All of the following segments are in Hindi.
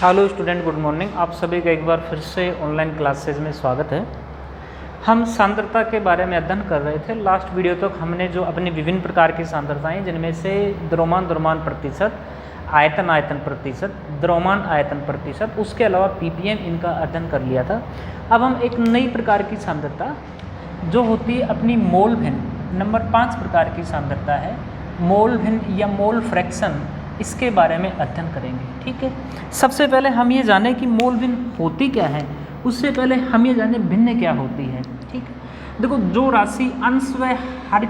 Hello student, good morning. आप सभी का एक बार फिर से ऑनलाइन क्लासेज में स्वागत है। हम सांद्रता के बारे में अध्ययन कर रहे थे। लास्ट वीडियो तक हमने जो अपनी विभिन्न प्रकार की सांद्रताएं, जिनमें से द्रव्यमान प्रतिशत, आयतन प्रतिशत, द्रव्यमान आयतन प्रतिशत, उसके अलावा पीपीएम, इनका अध्ययन कर लिया था। अब हम एक नई प्रकार की सांद्रता जो होती है अपनी मोल भिन्न, नंबर 5 प्रकार की सांद्रता है मोल भिन्न या मोल फ्रैक्शन, इसके बारे में अध्ययन करेंगे। ठीक है, सबसे पहले हम ये जानें कि मोल भिन्न होती क्या है, उससे पहले हम ये जानें भिन्न क्या होती है। ठीक है, देखो, जो राशि अंश व हर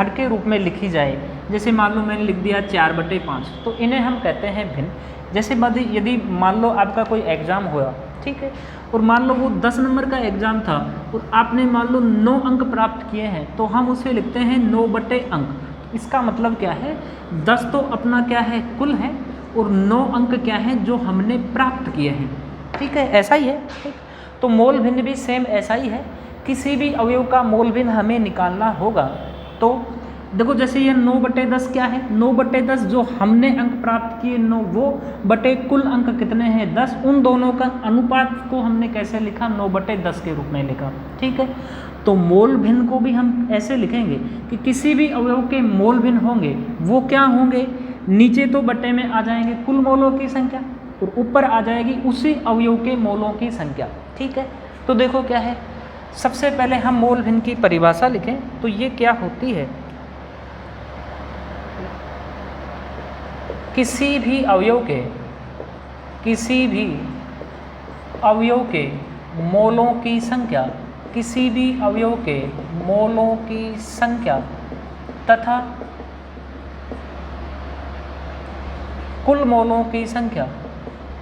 के रूप में लिखी जाए, जैसे मान लो मैंने लिख दिया 4/5, तो इन्हें हम कहते हैं भिन्न। जैसे यदि मान लो आपका कोई एग्ज़ाम हुआ, ठीक है, और मान लो वो 10 नंबर का एग्ज़ाम था और आपने मान लो 9 अंक प्राप्त किए हैं, तो हम उसे लिखते हैं 9 अंक। इसका मतलब क्या है, 10 तो अपना क्या है, कुल है, और 9 अंक क्या है जो हमने प्राप्त किए हैं। ठीक है, ऐसा ही है। ठीक, तो मोल भिन्न भी सेम ऐसा ही है। किसी भी अवयव का मोल भिन्न हमें निकालना होगा तो देखो, जैसे ये 9/10 क्या है, 9/10 जो हमने अंक प्राप्त किए 9, वो बटे कुल अंक कितने हैं 10, उन दोनों का अनुपात को हमने कैसे लिखा, 9/10 के रूप में लिखा। ठीक है, तो मोल भिन्न को भी हम ऐसे लिखेंगे कि किसी भी अवयव के मोल भिन्न होंगे वो क्या होंगे, नीचे तो बटे में आ जाएंगे कुल मोलों की संख्या और ऊपर आ जाएगी उसी अवयव के मोलों की संख्या। ठीक है, तो देखो क्या है, सबसे पहले हम मोल भिन्न की परिभाषा लिखें तो ये क्या होती है, किसी भी अवयव के मोलों की संख्या, किसी भी अवयव के मोलों की संख्या तथा कुल मोलों की संख्या,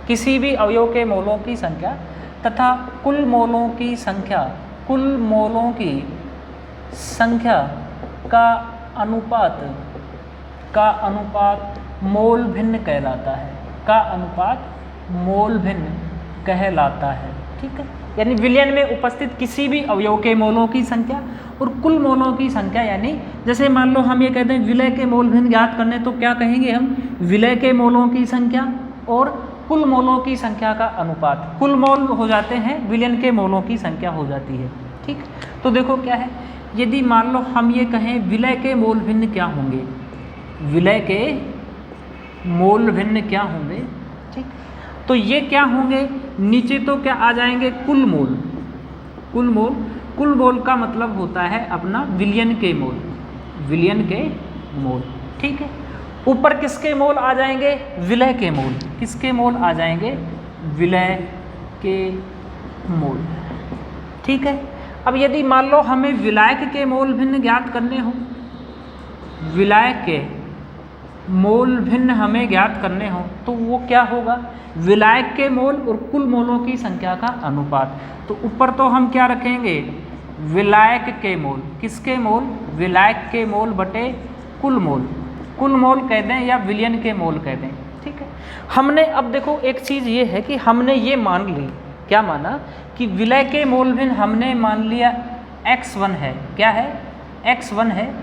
किसी भी अवयव के मोलों की संख्या तथा कुल मोलों की संख्या का अनुपात मोल भिन्न कहलाता है, ठीक है, यानी विलयन में उपस्थित किसी भी अवयव के मोलों की संख्या और कुल मोलों की संख्या, यानी जैसे मान लो हम ये कहते हैं विलय के मोल भिन्न ज्ञात करने, तो क्या कहेंगे हम, विलय के मोलों की संख्या और कुल मोलों की संख्या का अनुपात। कुल मोल हो जाते हैं, विलयन के मोलों की संख्या हो जाती है। ठीक, तो देखो क्या है, यदि मान लो हम ये कहें विलय के मोल भिन्न क्या होंगे, विलय के मोल भिन्न क्या होंगे, ठीक, तो ये क्या होंगे, नीचे तो क्या आ जाएंगे कुल मोल का मतलब होता है अपना विलयन के मोल, ठीक है। ऊपर किसके मोल आ जाएंगे, विलय के मोल, किसके मोल आ जाएंगे, विलय के मोल। ठीक है, अब यदि मान लो हमें विलायक के मोल भिन्न ज्ञात करने हो, विलायक के मोल भिन्न हमें ज्ञात करने हो, तो वो क्या होगा, विलायक के मोल और कुल मोलों की संख्या का अनुपात। तो ऊपर तो हम क्या रखेंगे, विलायक के मोल, किसके मोल, विलायक के मोल बटे कुल मोल कह दें या विलयन के मोल कह दें। ठीक है, हमने अब देखो एक चीज़ ये है कि हमने ये मान ली, क्या माना, कि विलय के मोल भिन्न हमने मान लिया x1 है, क्या है, x1 है,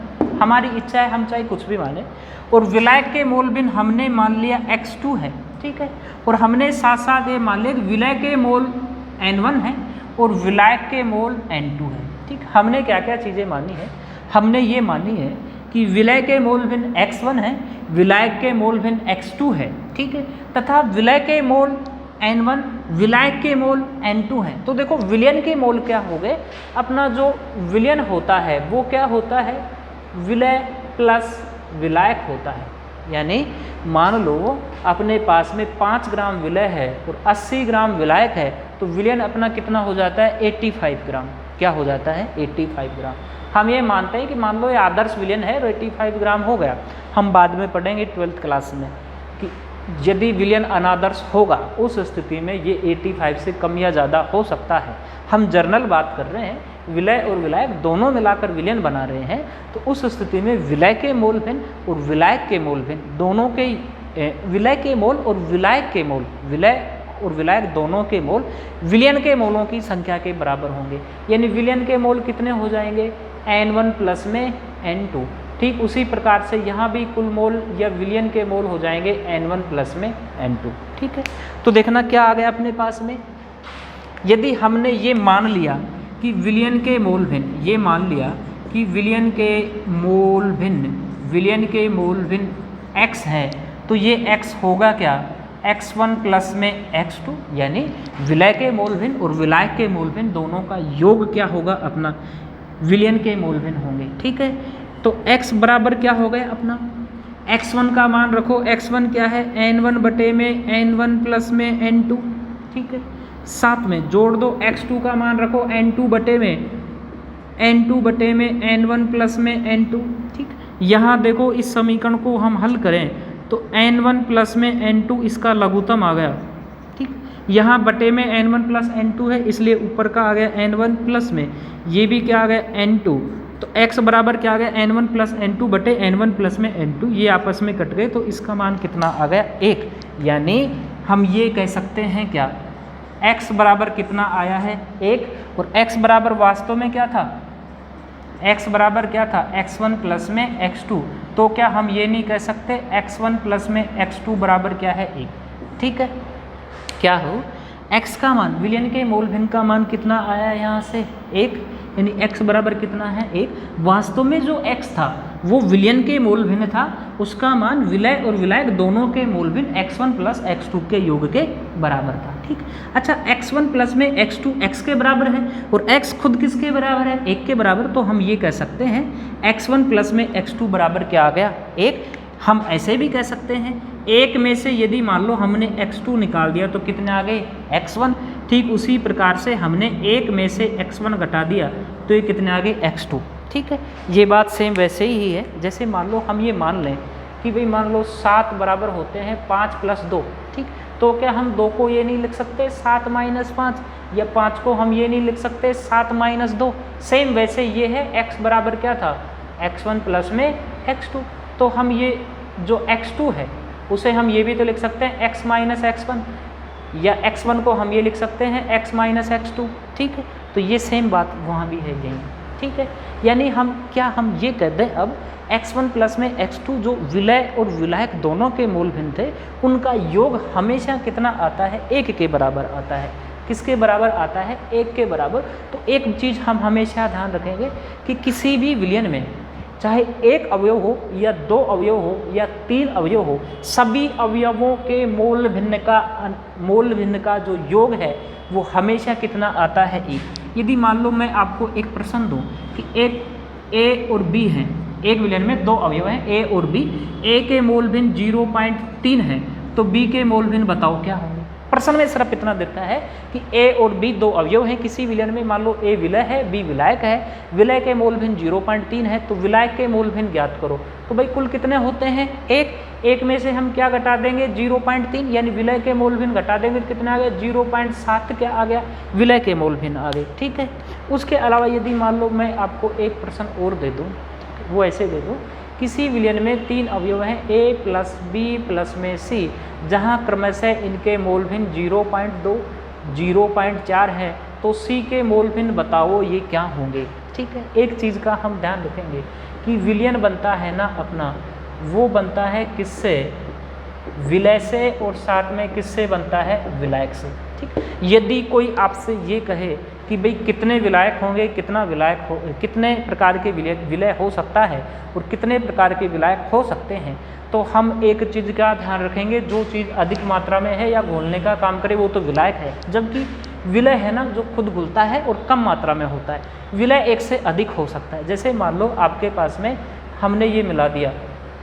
हमारी इच्छा है हम चाहे कुछ भी माने, और विलायक के मोल भिन्न हमने मान लिया x2 है। ठीक है, और हमने साथ साथ ये मान लिया विलय के मोल n1 है और विलायक के मोल n2 है। ठीक, हमने क्या क्या चीज़ें मानी है, हमने ये मानी है कि विलय के मोल भिन्न x1 है, विलायक के मोल भिन्न x2 है, ठीक है, तथा विलय के मोल n1, विलायक के मोल n2 है। तो देखो विलयन के मोल क्या हो गए, अपना जो विलयन होता है वो क्या होता है, विलय प्लस विलायक होता है। यानी मान लो अपने पास में 5 ग्राम विलय है और 80 ग्राम विलायक है, तो विलयन अपना कितना हो जाता है, 85 ग्राम। क्या हो जाता है, 85 ग्राम। हम ये मानते हैं कि मान लो ये आदर्श विलयन है तो 85 ग्राम हो गया। हम बाद में पढ़ेंगे 12th क्लास में कि यदि विलयन अनादर्श होगा उस स्थिति में ये 85 से कम या ज़्यादा हो सकता है। हम जर्नल बात कर रहे हैं, विलय और विलायक दोनों मिलाकर विलयन बना रहे हैं, तो उस स्थिति में विलय के मोल भिन्न और विलायक के मोल भिन्न दोनों के, विलय के मोल और विलायक के मोल, विलय और विलायक दोनों के मोल विलयन के मोलों की संख्या के बराबर होंगे। यानी विलयन के मोल कितने हो जाएंगे, n1 प्लस में n2, ठीक उसी प्रकार से यहाँ भी कुल मोल या विलयन के मोल हो जाएंगे N1 प्लस में N2। ठीक है, तो देखना क्या आ गया अपने पास में, यदि हमने ये मान लिया कि विलयन के मोल भिन्न, ये मान लिया कि विलयन के मोल भिन्न x है, तो ये x होगा क्या, x1 प्लस में x2, यानी विलय के मोल भिन्न और विलायक के मोल भिन्न दोनों का योग क्या होगा अपना, विलयन के मोल भिन्न होंगे। ठीक है, तो x बराबर क्या हो गया अपना, x1 का मान रखो, x1 क्या है n1 बटे में n1 प्लस में n2। ठीक है, साथ में जोड़ दो x2 का मान रखो n2 बटे में n1 प्लस में n2। ठीक, यहाँ देखो इस समीकरण को हम हल करें तो n1 प्लस में n2 इसका लघुत्तम आ गया। ठीक, यहाँ बटे में n1 प्लस n2 है इसलिए ऊपर का आ गया n1 प्लस में, ये भी क्या आ गया n2, तो x बराबर क्या आ गया n1 प्लस n2 बटे n1 प्लस में n2, ये आपस में कट गए तो इसका मान कितना आ गया 1। यानी हम ये कह सकते हैं क्या, x बराबर कितना आया है 1, और x बराबर वास्तव में क्या था, x बराबर क्या था x1 प्लस में x2, तो क्या हम ये नहीं कह सकते x1 प्लस में x2 बराबर क्या है 1। ठीक है, क्या हो x का मान, विलयन के मोल भिन्न का मान कितना आया यहाँ से 1, यानी x बराबर कितना है 1। वास्तव में जो x था वो विलयन के मोल भिन्न था, उसका मान विलय और विलायक दोनों के मोल भिन्न x1 प्लस x2 के योग के बराबर था। ठीक, अच्छा x1 प्लस में x2 x के बराबर है और x खुद किसके बराबर है 1 के बराबर, तो हम ये कह सकते हैं x1 प्लस में x2 बराबर क्या आ गया 1। हम ऐसे भी कह सकते हैं 1 में से यदि मान लो हमने x2 निकाल दिया तो कितने आ गए x1। ठीक उसी प्रकार से हमने 1 में से x1 घटा दिया तो ये कितने आ गए x2। ठीक है, ये बात सेम वैसे ही है जैसे मान लो हम ये मान लें कि भाई मान लो 7 बराबर होते हैं 5 प्लस 2। ठीक, तो क्या हम 2 को ये नहीं लिख सकते 7 माइनस 5, या 5 को हम ये नहीं लिख सकते 7 माइनस 2। सेम वैसे ये है x बराबर क्या था x1 प्लस में x2, तो हम ये जो x2 है उसे हम ये भी तो लिख सकते हैं x माइनस x1, या x1 को हम ये लिख सकते हैं x माइनस x2। ठीक है, तो ये सेम बात वहाँ भी है यही। ठीक है, यानी हम ये कह दें अब x1 प्लस में x2 जो विलय और विलायक दोनों के मूल भिन्न थे उनका योग हमेशा कितना आता है 1 के बराबर आता है। किसके बराबर आता है 1 के बराबर। तो एक चीज़ हम हमेशा ध्यान रखेंगे कि किसी भी विलयन में चाहे एक अवयव हो या 2 अवयव हो या 3 अवयव हो, सभी अवयवों के मूल भिन्न का जो योग है वो हमेशा कितना आता है 1। यदि मान लो मैं आपको एक प्रश्न दूं कि एक A और B हैं, एक विलयन में 2 अवयव हैं A और B, A के मूल भिन्न 0.3 है तो B के मूल भिन्न बताओ क्या होंगे। प्रश्न में सिर्फ इतना देता है कि A और B 2 अवयव हैं किसी विलयन में, मान लो A विलय है B विलायक है, विलय के मूल भिन्न 0.3 है तो विलायक के मूल भिन्न ज्ञात करो। तो भाई कुल कितने होते हैं 1 में से हम क्या घटा देंगे 0.3, यानी विलय के मूल भिन्न घटा देंगे तो कितना आ गया 0.7 क्या आ गया विलय के मूल भिन्न आ गए। ठीक है, उसके अलावा यदि मान लो मैं आपको एक प्रश्न और दे दूँ, वो ऐसे दे दूँ किसी विलयन में 3 अवयव हैं A प्लस B प्लस में C, जहाँ क्रमशः इनके मूल भिन्न 0.2 0.4 है तो C के मूल भिन्न बताओ ये क्या होंगे। ठीक है, एक चीज़ का हम ध्यान रखेंगे कि विलयन बनता है ना अपना, वो बनता है किससे, विलय से, और साथ में किससे बनता है विलायक से। ठीक, यदि कोई आपसे ये कहे कि भाई कितने विलायक होंगे, कितने प्रकार के विलय हो सकता है और कितने प्रकार के विलायक हो सकते हैं, तो हम एक चीज़ का ध्यान रखेंगे, जो चीज़ अधिक मात्रा में है या घुलने का काम करे वो तो विलायक है, जबकि विलय है ना जो खुद घुलता है और कम मात्रा में होता है। विलय एक से अधिक हो सकता है। जैसे मान लो आपके पास में हमने ये मिला दिया,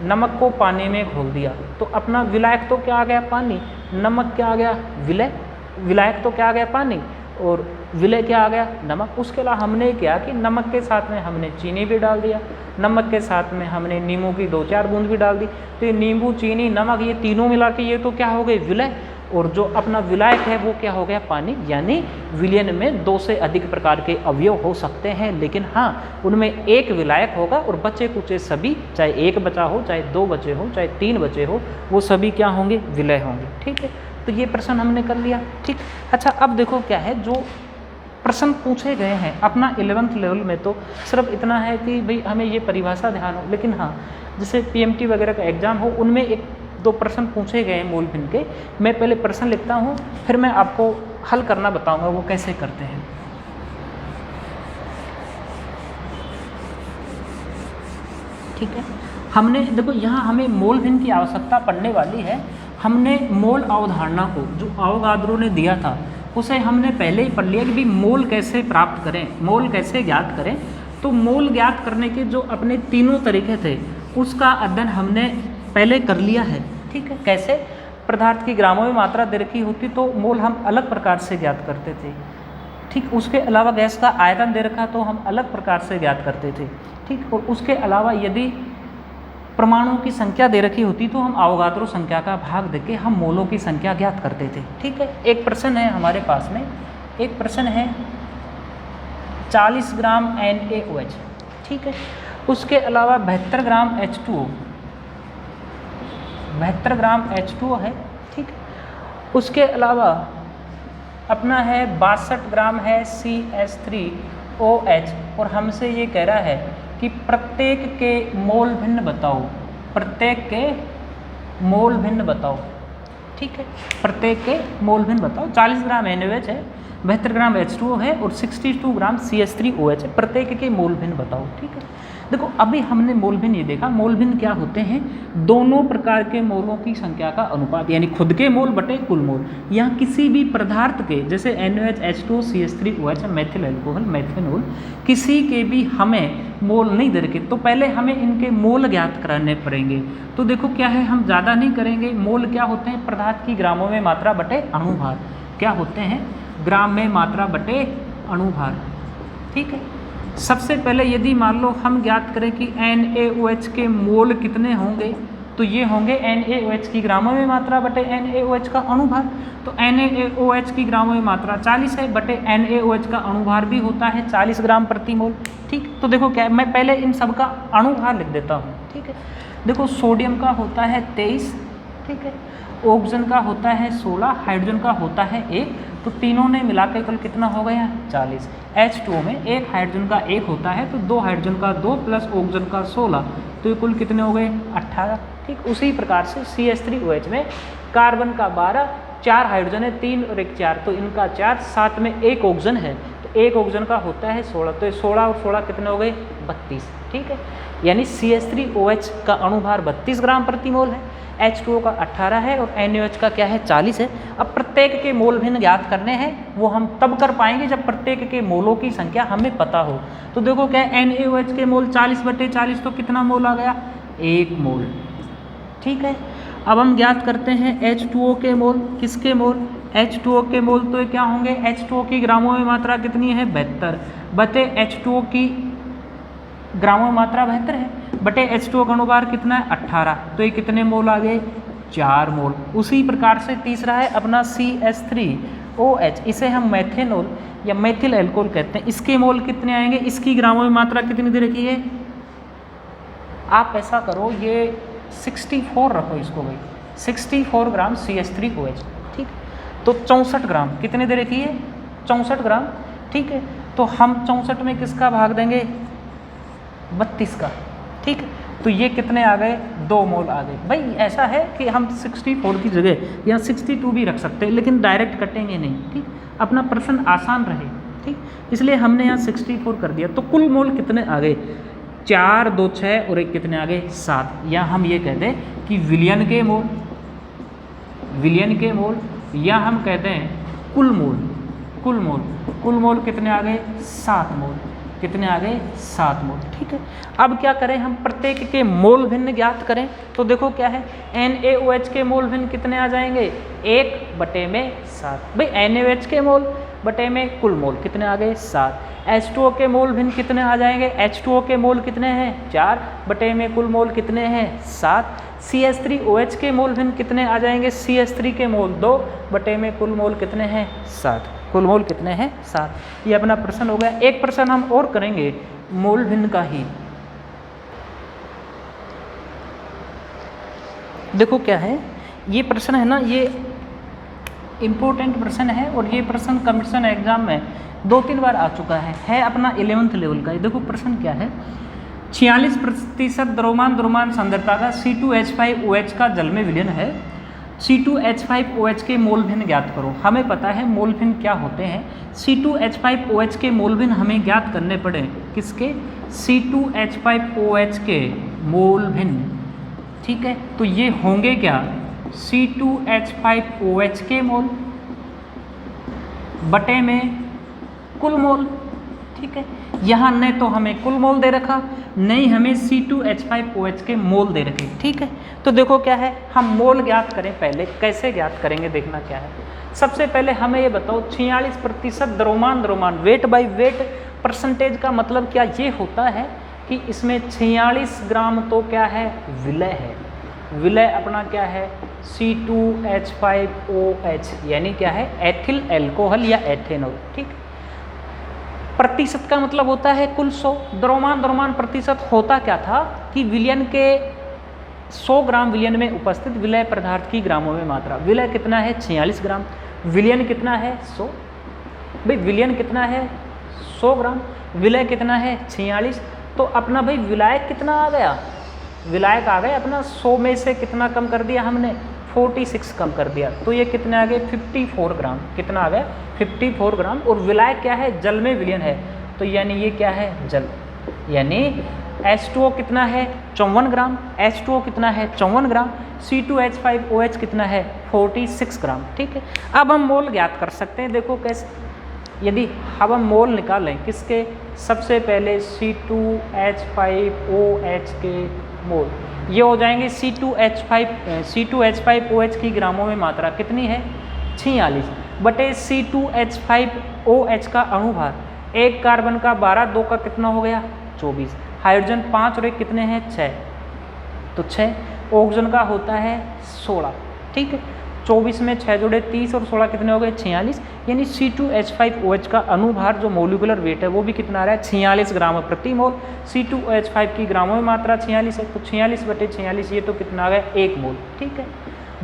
नमक को पानी में घोल दिया, तो अपना विलायक तो क्या आ गया पानी, नमक क्या आ गया विलय, विलायक तो क्या आ गया पानी और विलय क्या आ गया नमक। उसके अलावा हमने क्या कि नमक के साथ में हमने चीनी भी डाल दिया, नमक के साथ में हमने नींबू की 2-4 बूंद भी डाल दी, तो ये नींबू चीनी नमक ये तीनों मिला के ये तो क्या हो गए विलय, और जो अपना विलायक है वो क्या हो गया पानी। यानी विलयन में 2 से अधिक प्रकार के अवयव हो सकते हैं, लेकिन हाँ उनमें एक विलायक होगा और बचे कुचे सभी, चाहे 1 बचा हो, चाहे 2 बचे हो, चाहे 3 बचे हो, वो सभी क्या होंगे विलय होंगे। ठीक है, तो ये प्रश्न हमने कर लिया। ठीक, अच्छा अब देखो क्या है, जो प्रश्न पूछे गए हैं। अपना 11th लेवल में तो सिर्फ इतना है कि भाई हमें ये परिभाषा ध्यान हो, लेकिन हाँ जैसे PMT वगैरह का एग्जाम हो उनमें 1-2 प्रश्न पूछे गए हैं मोल भिन्न के। मैं पहले प्रश्न लिखता हूँ, फिर मैं आपको हल करना बताऊँगा वो कैसे करते हैं। ठीक है, हमने देखो यहाँ हमें मोल भिन्न की आवश्यकता पड़ने वाली है। हमने मोल अवधारणा को जो अवोगाद्रो ने दिया था उसे हमने पहले ही पढ़ लिया कि भाई मोल कैसे प्राप्त करें, मोल कैसे ज्ञात करें। तो मोल ज्ञात करने के जो अपने तीनों तरीके थे उसका अध्ययन हमने पहले कर लिया है। ठीक है, कैसे? पदार्थ की ग्रामों में मात्रा दे रखी होती तो मोल हम अलग प्रकार से ज्ञात करते थे। ठीक, उसके अलावा गैस का आयतन दे रखा तो हम अलग प्रकार से ज्ञात करते थे। ठीक, और उसके अलावा यदि परमाणुओं की संख्या दे रखी होती तो हम अवोगाद्रो संख्या का भाग देके हम मोलों की संख्या ज्ञात करते थे। ठीक है, एक प्रश्न है हमारे पास में, एक प्रश्न है 40 ग्राम NaOH। ठीक है, उसके अलावा 72 ग्राम H2O, 72 ग्राम H2O है। ठीक, उसके अलावा अपना है 62 ग्राम है CH3OH, और हमसे ये कह रहा है कि प्रत्येक के मोल भिन्न बताओ, प्रत्येक के मोल भिन्न बताओ। ठीक है, प्रत्येक के मोल भिन्न बताओ। 40 ग्राम NaOH है, 72 ग्राम H2O है और 62 ग्राम CH3OH है, प्रत्येक के मोल भिन्न बताओ। ठीक है, देखो अभी हमने मोल भिन्न ये देखा, मोल भिन्न क्या होते हैं? दोनों प्रकार के मोलों की संख्या का अनुपात, यानी खुद के मोल बटे कुल मोल। यहाँ किसी भी पदार्थ के जैसे NaOH, H2O, CH3OH, methyl alcohol, methanol, किसी के भी हमें मोल नहीं दे रखे तो पहले हमें इनके मोल ज्ञात कराने पड़ेंगे। तो देखो क्या है, हम ज़्यादा नहीं करेंगे। मोल क्या होते हैं? पदार्थ की ग्रामों में मात्रा बटे अणुभार। क्या होते हैं? ग्राम में मात्रा बटे अणुभार। ठीक है, सबसे पहले यदि मान लो हम ज्ञात करें कि NaOH के मोल कितने होंगे, तो ये होंगे NaOH की ग्रामों में मात्रा बटे NaOH का अणुभार। तो NaOH की ग्रामों में मात्रा 40 है बटे NaOH का अणुभार भी होता है 40 ग्राम प्रति मोल। ठीक, तो देखो क्या, मैं पहले इन सब का अणुभार लिख देता हूँ। ठीक है, देखो सोडियम का होता है 23। ठीक है, ऑक्सीजन का होता है 16, हाइड्रोजन का होता है 1, तो तीनों ने मिला के कुल कितना हो गया? 40। H2O में एक हाइड्रोजन का 1 होता है तो 2 हाइड्रोजन का 2 प्लस ऑक्सीजन का 16, तो ये कुल कितने हो गए? 18। ठीक, उसी प्रकार से CH3OH में कार्बन का 12, 4 हाइड्रोजन है, 3 और 1 4, तो इनका 4, साथ में 1 ऑक्सीजन है तो 1 ऑक्सीजन का होता है 16, तो ये 16 और 16 कितने हो गए? 32। ठीक है, यानी CH3OH का अणुभार 32 ग्राम प्रति मोल है, H2O का 18 है और NaOH का क्या है? 40 है। अब प्रत्येक के मोल भिन्न ज्ञात करने हैं, वो हम तब कर पाएंगे जब प्रत्येक के मोलों की संख्या हमें पता हो। तो देखो क्या है, NaOH के मोल 40 बटे 40, तो कितना मोल आ गया? 1 मोल। ठीक है, अब हम ज्ञात करते हैं H2O के मोल। किसके मोल? H2O के मोल, तो ये क्या होंगे? H2O की ग्रामों में मात्रा कितनी है? 72 बटे H2O की ग्रामों में मात्रा 72 है बटे H2O का अणुभार कितना है? 18, तो ये कितने मोल आ गए? 4 मोल। उसी प्रकार से तीसरा है अपना CH3OH, इसे हम मेथेनॉल या मेथिल अल्कोहल कहते हैं। इसके मोल कितने आएंगे? इसकी ग्रामों में मात्रा कितनी दे रखी है? आप ऐसा करो, ये 64 रखो इसको भाई, 64 ग्राम CH3OH। ठीक, तो 64 ग्राम कितने दे रखी है? 64 ग्राम। ठीक है, तो हम 64 में किसका भाग देंगे? 32 का। ठीक, तो ये कितने आ गए? 2 मोल आ गए। भाई ऐसा है कि हम 64 की जगह या 62 भी रख सकते हैं, लेकिन डायरेक्ट कटेंगे नहीं। ठीक, अपना प्रश्न आसान रहे। ठीक, इसलिए हमने यहाँ 64 कर दिया। तो कुल मोल कितने आ गए? 4, 2, 6 और 1 कितने आ गए? 7। या हम ये कहते हैं कि विलयन के मोल, विलयन के मोल, या हम कहते हैं कुल मोल, कुल मोल, कुल मोल कितने आ गए? 7 मोल। कितने आ गए? 7 मोल। ठीक है, अब क्या करें, हम प्रत्येक के मोल भिन्न ज्ञात करें। तो देखो क्या है, NaOH के मोल भिन्न कितने आ जाएंगे? 1 बटे में 7। भाई NaOH के मोल बटे में कुल मोल कितने आ गए? 7। H2O के मोल भिन्न कितने आ जाएंगे? H2O के मोल कितने हैं? 4 बटे में कुल मोल कितने हैं? 7। CH3OH के मोल भिन्न कितने आ जाएंगे? CH3 के मोल 2 बटे में कुल मोल कितने हैं? 7। कुल मोल कितने हैं? 7। ये अपना प्रश्न हो गया। एक प्रश्न हम और करेंगे मोल भिन्न का ही। देखो क्या है, ये प्रश्न है ना, ये इम्पोर्टेंट प्रश्न है और ये प्रश्न कमीशन एग्जाम में 2-3 बार आ चुका है अपना 11th लेवल का। ये देखो प्रश्न क्या है, 46% द्रव्यमान सांद्रता का C2H5OH का जल में विलयन है, C2H5OH के मोल भिन्न ज्ञात करो। हमें पता है मोल भिन्न क्या होते हैं, C2H5OH के मोल भिन्न हमें ज्ञात करने पड़े, किसके, C2H5OH के मोल भिन्न, ठीक है। तो ये होंगे क्या, C2H5OH के मोल बटे में कुल मोल, ठीक है। यहाँ न तो हमें कुल मोल दे रखा, नहीं हमें C2H5OH के मोल दे रखे, ठीक है। तो देखो क्या है, हम मोल ज्ञात करें, पहले कैसे ज्ञात करेंगे देखना क्या है। सबसे पहले हमें ये बताओ 46% द्रव्यमान वेट बाय वेट परसेंटेज का मतलब क्या ये होता है कि इसमें 46 ग्राम तो क्या है, विलय है। विलय अपना क्या है, C2H5OH यानी क्या है, एथिल एल्कोहल या एथेनॉल, ठीक। प्रतिशत का मतलब होता है कुल 100। द्रव्यमान प्रतिशत होता क्या था कि विलयन के 100 ग्राम विलयन में उपस्थित विलय पदार्थ की ग्रामों में मात्रा। विलय कितना है, 46 ग्राम, विलयन कितना है 100, भाई विलयन कितना है 100 ग्राम, विलय कितना है 46। तो अपना भाई विलायक कितना आ गया, विलायक आ गए अपना 100 में से कितना कम कर दिया हमने, 46 कम कर दिया। तो ये कितने आ गए, 54 ग्राम, कितना आ गया 54 ग्राम। और विलायक क्या है, जल में विलयन है, तो यानी ये क्या है, जल, यानी H2O कितना है 54 ग्राम, H2O कितना है 54 ग्राम, C2H5OH कितना है 46 ग्राम, ठीक है। अब हम मोल ज्ञात कर सकते हैं, देखो कैसे, यदि अब हम मोल निकालें किसके, सबसे पहले C2H5OH के मोल, ये हो जाएंगे C2H5OH की ग्रामों में मात्रा कितनी है 46 बटे C2H5OH का अणुभार, एक कार्बन का 12, 2 का कितना हो गया 24, हाइड्रोजन 5 और एक कितने हैं 6, तो 6, ऑक्सीजन का होता है 16, ठीक है। 24 में 6 जोड़े 30 और 16 कितने हो गए 46, यानी C2H5OH का अणुभार जो मोलिकुलर वेट है वो भी कितना आ रहा है 46 ग्राम प्रति मोल। C2H5 की ग्रामों में मात्रा 46 है, तो 46 बटे 46 ये तो कितना आ गया 1 मोल, ठीक है।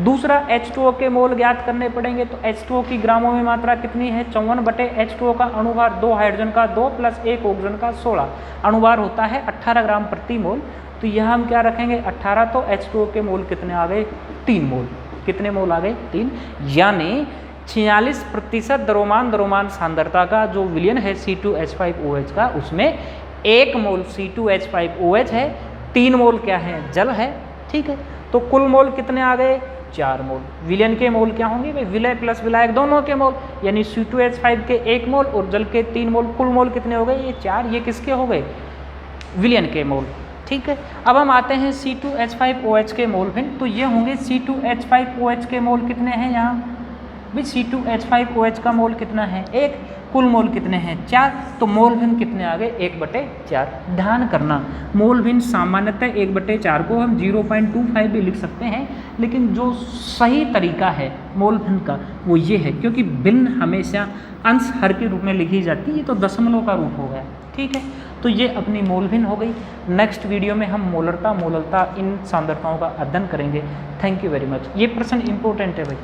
दूसरा H2O के मोल ज्ञात करने पड़ेंगे, तो H2O की ग्रामों में मात्रा कितनी है 54 बटे H2O का अणुभार 2 हाइड्रोजन का 2 प्लस 1 ऑक्सीजन का 16, अणुभार होता है 18 ग्राम प्रति मोल। तो यह हम क्या रखेंगे 18, तो H2O के मोल कितने आ गए 3 मोल, कितने मोल आ गए 3, यानी 46% द्रव्यमान सांद्रता का जो विलयन है C2H5OH का, उसमें 1 मोल C2H5OH है, 3 मोल क्या है जल है, ठीक है। तो कुल मोल कितने आ गए 4 मोल। विलयन के मोल क्या होंगे भाई, विलय प्लस विलायक दोनों के मोल, यानी C2H5 के 1 मोल और जल के 3 मोल, कुल मोल कितने हो गए ये 4, ये किसके हो गए विलयन के मोल, ठीक है। अब हम आते हैं C2H5OH के मोल भिन्न, तो ये होंगे C2H5OH के मोल कितने हैं यहाँ भाई, C2H5OH का मोल कितना है 1, कुल मोल कितने हैं 4, तो मोल भिन्न कितने आ गए 1/4। ध्यान करना मोल भिन्न सामान्यतः 1/4 को हम 0.25 भी लिख सकते हैं, लेकिन जो सही तरीका है मोल भिन्न का वो ये है, क्योंकि भिन्न हमेशा अंश हर के रूप में लिखी जाती है, ये तो दशमलव का रूप हो गया, ठीक है। तो ये अपनी मोल भिन्न हो गई। नेक्स्ट वीडियो में हम मोलरता इन सांद्रताओं का अध्ययन करेंगे। Thank you very much. ये प्रश्न इंपॉर्टेंट है भाई।